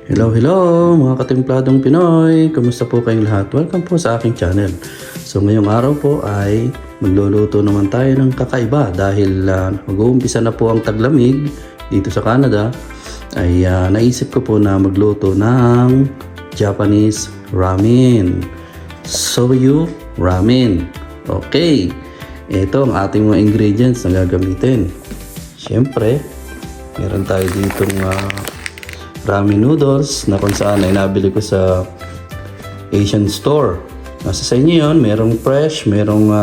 Hello, hello mga katimpladong Pinoy! Kumusta po kayong lahat? Welcome po sa aking channel. So ngayong araw po ay magluluto naman tayo ng kakaiba dahil mag-uumpisa na po ang taglamig dito sa Canada. Ay naisip ko po na magluto ng Japanese ramen. Soyu ramen. Okay, ito ang ating mga ingredients na gagamitin. Siyempre, meron tayo ditong ramen noodles na kung saan ay nabili ko sa Asian store. Nasa sa inyo yun, merong fresh, merong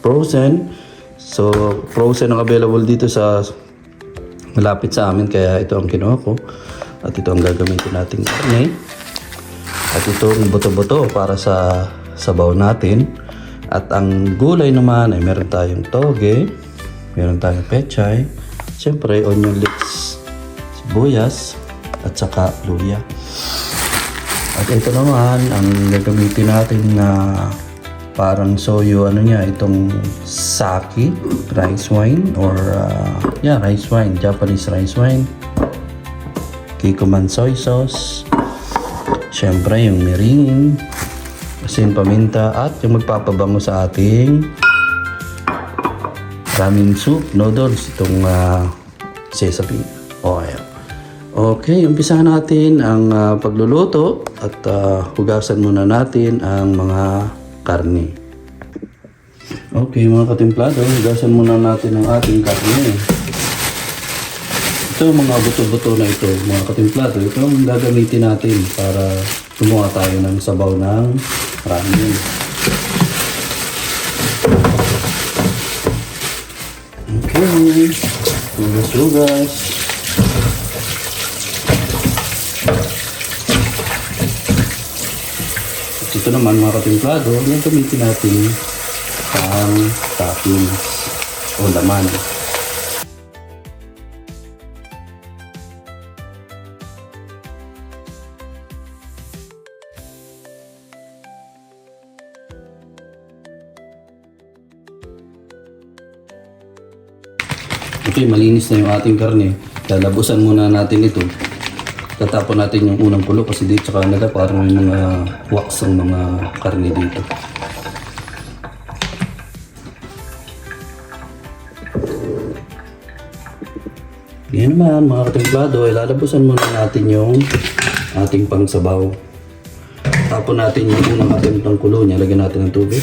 frozen. So, frozen ang available dito sa malapit sa amin, kaya ito ang kinuha ko. At ito ang gagamitin nating karne. At itong buto-buto para sa sabaw natin. At ang gulay naman ay meron tayong toge, meron tayong pechay, siyempre onion leeks, sibuyas, at saka luya. At ito naman ang gagamitin natin na parang soyo, itong sake rice wine or rice wine, Japanese rice wine. Kikkoman soy sauce, syempre yung mirin, asin, paminta, at yung magpapabango sa ating ramen soup noodles, itong sesame oil. Okay, umpisahan natin ang pagluluto at hugasan muna natin ang mga karne. Okay mga katimplado, hugasan muna natin ang ating karne. Ito mga buto-buto na ito mga katimplado, ito ang gagamitin natin para gumawa tayo ng sabaw ng ramen. Okay, hugas-hugas. Ito naman mga katimplado, yung gamitin natin ang toppings o laman. Okay, malinis na yung ating karne. Lalabusan muna natin ito. Tatapon natin yung unang kulo kasi dito sa Canada parang may mga wax ang mga karne dito. Yan naman mga katimplado, lalabusan muna natin yung ating pangsabaw. Tapon natin yung unang ating kulo niya, lagyan natin ng tubig.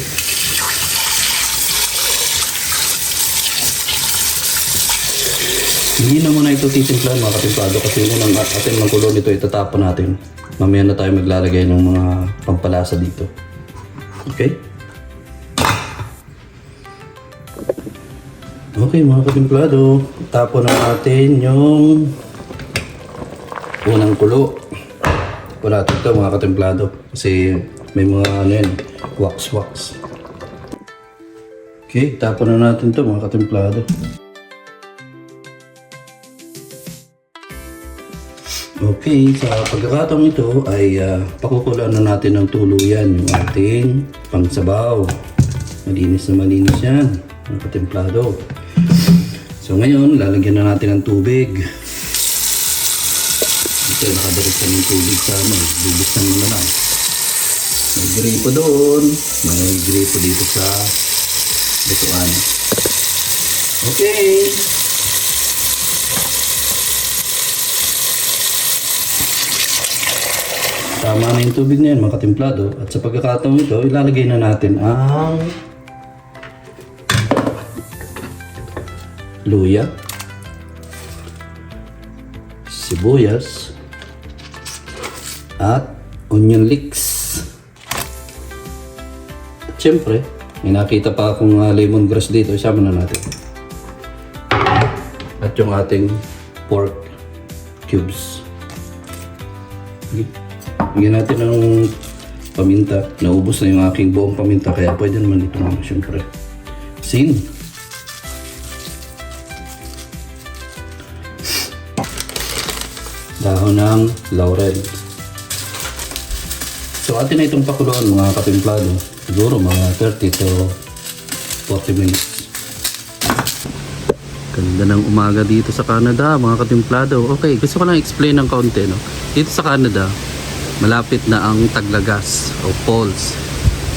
Hindi na muna ito titimplahan mga katimplado kasi yung unang ating mangkulo nito itatapon natin. Mamaya na tayo maglalagay ng mga pampalasa dito. Okay? Okay mga katimplado, tapon na natin yung unang kulo. Wala ito mga katimplado kasi may mga wax. Okay, tapon na natin ito mga katimplado. Okay, sa pagkakataong ito ay pakukulaan na natin ng tuluyan yung ating pangsabaw. Malinis na malinis yan, mga katimplado. So ngayon, lalagyan na natin ng tubig. Ito, nakadirekta ng tubig sa bubuksan mo na lang. May gripo doon, may gripo dito sa lutuan. Okay. Tama na yung tubig na yan mga katimplado. At sa pagkakataong ito, ilalagay na natin ang luya, sibuyas, at onion leeks. At syempre, may nakita pa akong lemongrass dito. Isama na natin. At yung ating pork cubes. Okay. Bigyan natin ng paminta. Naubos na yung aking buong paminta kaya pwede naman ito naman syempre. Asin. Dahon ng laurel. So atin na itong pakuluan mga katimplado. Siguro mga 30 to 40 minutes. Ganda ng umaga dito sa Canada, mga katimplado. Okay, gusto ko lang explain ng kaunti, no? Dito sa Canada, malapit na ang taglagas o falls.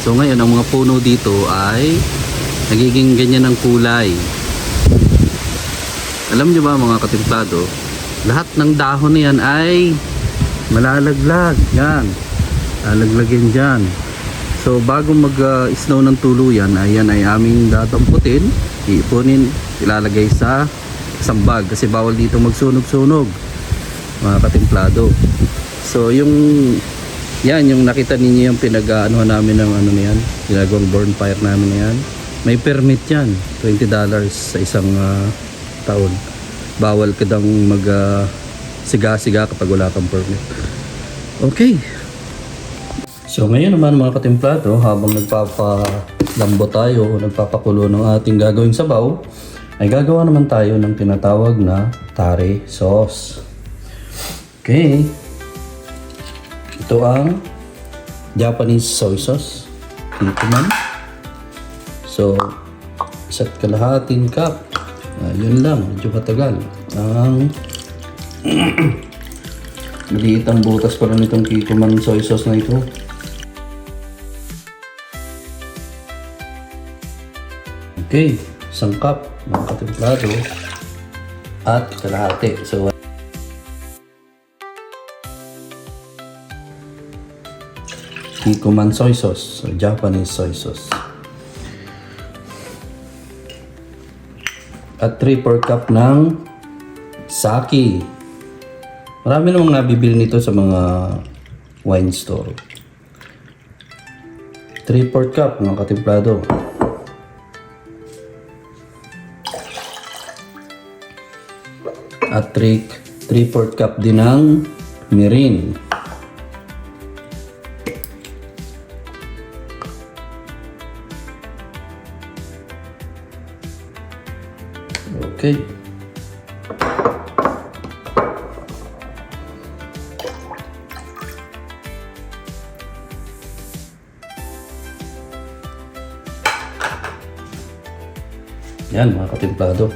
So ngayon, ang mga puno dito ay nagiging ganyan ng kulay. Alam nyo ba, mga katimplado, lahat ng dahon na yan ay malalaglag. Yan, lalaglagin dyan. So bago mag-snow ng tuluyan, ayan ay aming dadamputin, iipunin, ilalagay sa isang bag kasi bawal dito magsunog-sunog, mga katimplado. So yung yan, yung nakita ninyo yung pinag-aanohan namin ng ano na yan, ginagawang bonfire namin na yan, may permit yan, $20 sa isang taon. Bawal ka dang mag siga-siga kapag wala kang permit. Okay. So ngayon naman, mga katimplado, habang nagpapalambo tayo, nagpapakulo ng ating gagawing sabaw, ay gagawa naman tayo ng tinatawag na tare sauce. Okay. Ito ang Japanese soy sauce. Dito man. So, isa't kalahating cup. Yun lang, medyo matagal. Ang maliit ang butas pala nitong Kikkoman soy sauce na ito. Okay, isang cup, mga katimplado, at kalahati. So, Kikkoman soy sauce, so Japanese soy sauce. At 3/4 cup ng sake. Marami namang nabibili nito sa mga wine store. 3/4 cup, mga katimplado. At 3/4 cup din ng mirin. Okay. Yan, mga katimplado.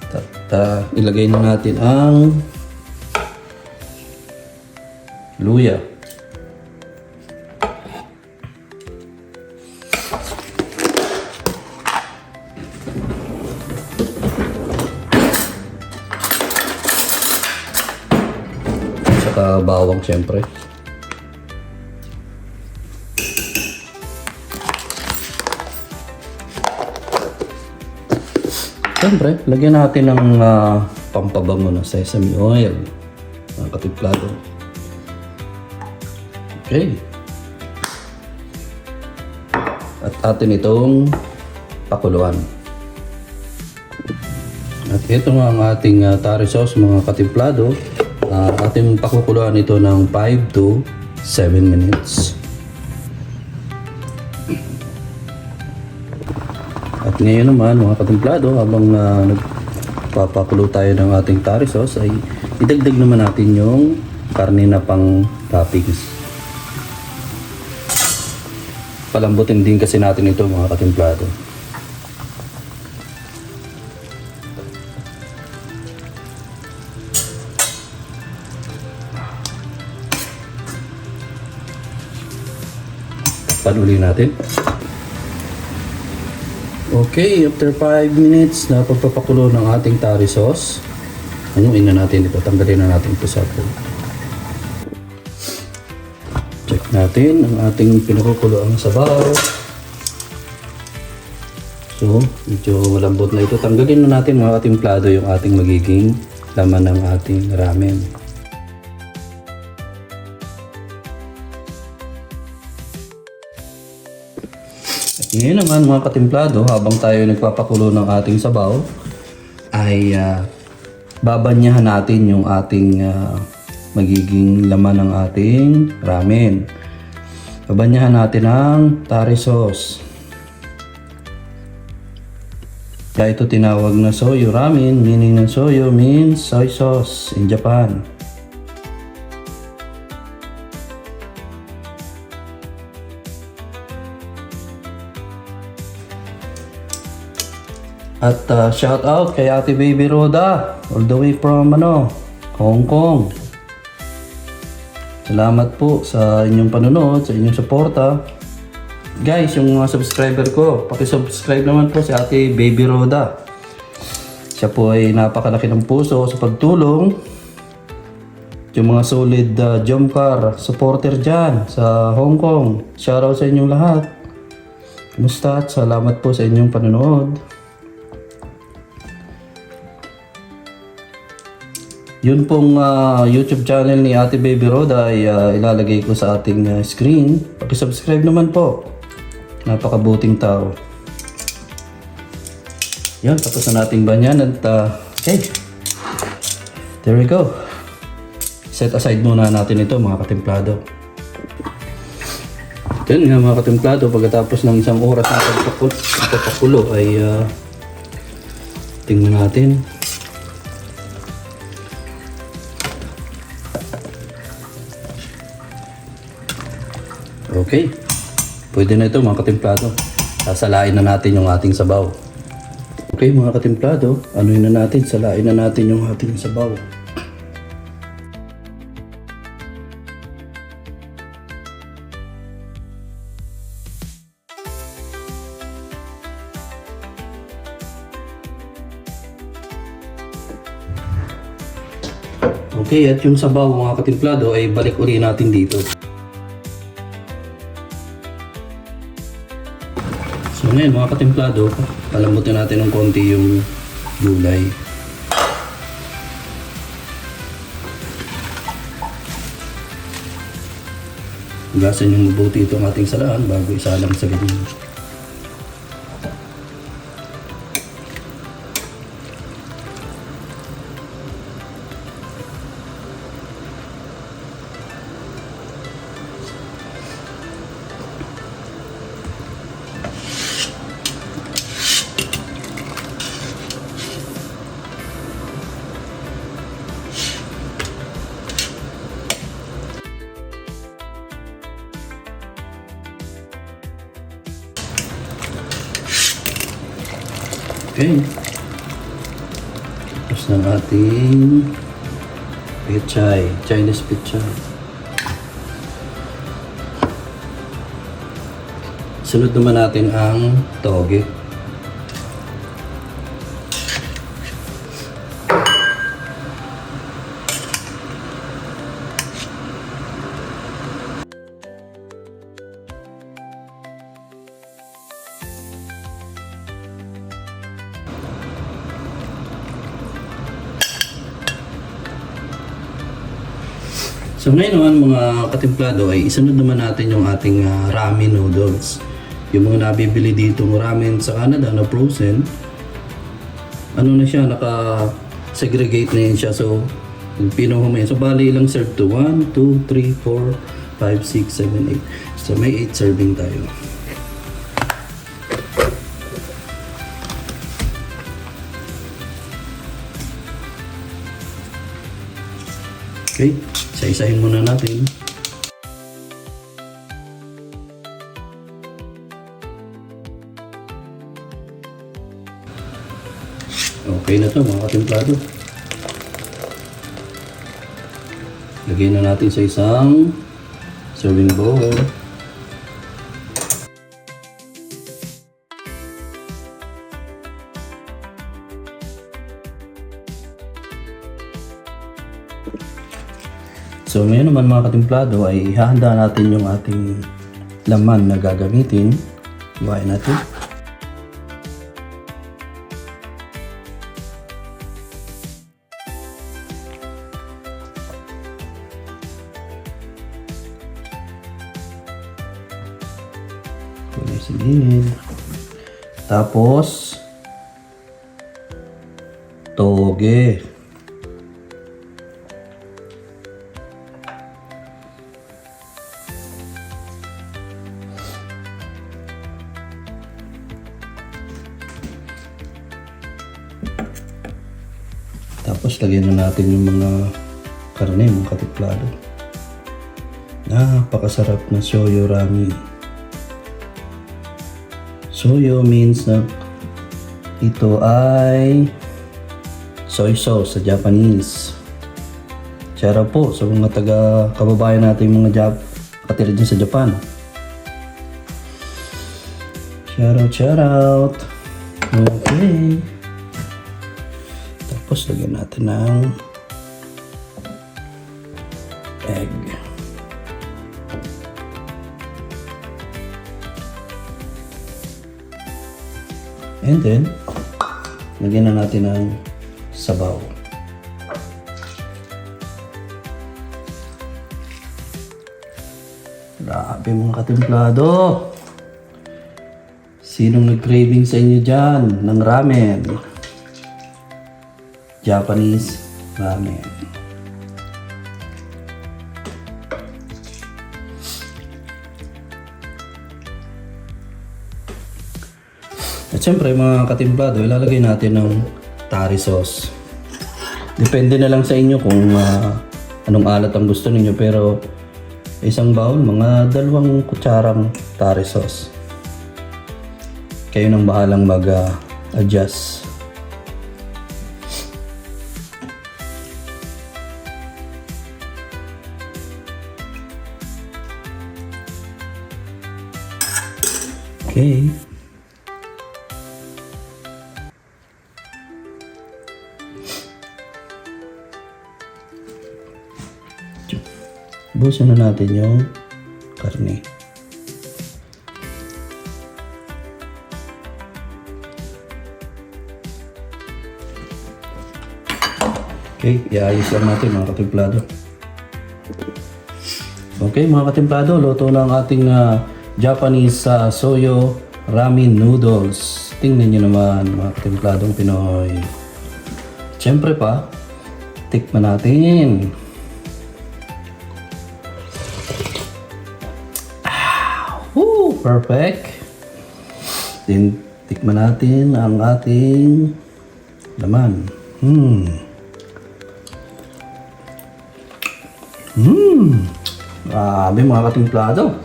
At ilagay na natin ang luya. Saka bawang, syempre. Siyempre, lagyan natin ng pampabango na sesame oil, mga katimplado. Okay. At atin itong pakuluan. At ito nga ang ating tare sauce, mga katimplado. Ating pakukuluan ito ng 5 to 7 minutes. At ngayon naman, mga katimplado, habang nagpapakulo tayo ng ating tare sauce, ay idagdag naman natin yung karne na pang toppings. Palambutin din kasi natin ito, mga katimplado. Panuli natin. Okay, after 5 minutes na pagpapakulo ng ating tare sauce, haluin na natin ito. Tanggalin na natin ito sa bowl. Check natin ang ating pinakukulo ang sabaw. So, medyo malambot na ito. Tanggalin na natin, mga katimplado, yung ating magiging laman ng ating ramen. Ngayon naman, mga katimplado, habang tayo nagpapakulo ng ating sabaw, ay babanyahan natin yung ating magiging laman ng ating ramen. Babanyahan natin ang tare sauce. Kaya ito tinawag na soyo ramen, meaning ng soyo means soy sauce in Japan. At shout out kay Ate Baby Roda, all the way from Hong Kong. Salamat po sa inyong panonood, sa inyong suporta. Guys, yung mga subscriber ko, paki-subscribe naman po si Ate Baby Roda. Siya po ay napakalaki ng puso sa pagtulong. Yung mga solid Jomcar supporter dyan sa Hong Kong. Shoutout sa inyong lahat. Kumusta at salamat po sa inyong panonood. Yun pong YouTube channel ni Ate Baby Roda ay ilalagay ko sa ating screen. Paki-subscribe naman po. Napakabuting tao. Yan, tapos na nating banyan at okay. There we go. Set aside muna natin ito mga katemplado. Yan nga mga katemplado, pagkatapos ng isang oras na pagpapakulo ay tingnan natin. Okay. Pwede na ito mga katemplado. Sasalain na natin yung ating sabaw. Okay mga katemplado, anuin na natin, salain na natin yung ating sabaw. Okay, at yung sabaw mga katemplado ay balik uli natin dito. So ngayon mga katemplado, palambutin natin ng konti yung gulay. Hugasan yung mabuti itong ating salaan bago isalang sa ganyan. Okay. Tapos ng ating pechay, Chinese pechay. Sunod naman natin ang toge. So ngayon naman mga katemplado ay isunod naman natin yung ating ramen noodles. Yung mga nabibili dito ng ramen sa Canada na frozen, ano na siya, naka-segregate na yun siya. So, yung pinuha mo yan. So, bali ilang serve to? 1, 2, 3, 4, 5, 6, 7, 8. So, may 8 serving tayo. Okay, isa-isahin muna natin. Okay na to mga katemplado. Lagyan na natin sa isang serving bowl. So ngayon naman mga katemplado ay ihahanda natin yung ating laman na gagamitin. Buhayin natin. Kulay sa gilid. Tapos toge. Tapos lagyan na natin yung mga karne, mga katemplado. Napakasarap na shoyu ramen. Shoyu means na Ito ay soy sauce sa Japanese. Shout out po sa mga kababayan natin mga katira dyan sa Japan. Shout out. Okay. Tapos lagyan natin ng egg. And then, lagyan na natin ng sabaw. Grabe mga katemplado. Sinong nag-craving sa inyo dyan ng ramen? Japanese ramen. At syempre mga katimplado, ilalagay natin ng tari sauce. Depende na lang sa inyo kung anong alat ang gusto ninyo, pero isang bowl, mga 2 kutsarang tari sauce. Kayo nang bahalang mag-adjust. Okay. Busin na natin yung karne. Okay, iayos lang natin mga katemplado. Okay mga katemplado, luto na ang ating Japanese soyo ramen noodles. Tingnan nyo naman mga katempladong Pinoy. Siyempre pa, tikman natin. Perfect. Then, tikman natin ang ating laman. Grabe mga katemplado.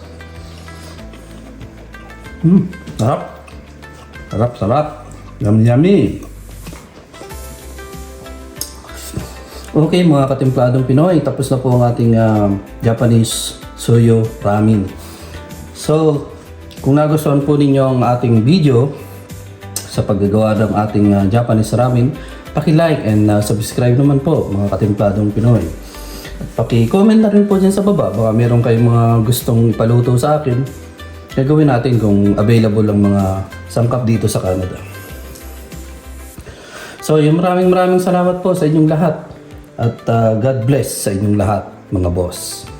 Sarap. Sarap. Yummy. Okay mga katempladong Pinoy, tapos na po ang ating Japanese soyo ramen. So, kung nagustuhan po ninyo ang ating video sa paggagawa ng ating Japanese ramen, paki-like and subscribe naman po mga katempladong Pinoy. At paki-comment na rin po dyan sa baba, baka meron kayong mga gustong ipaluto sa akin. Gagawin natin kung available ang mga sangkap dito sa Canada. So, maraming salamat po sa inyong lahat. At God bless sa inyong lahat mga boss.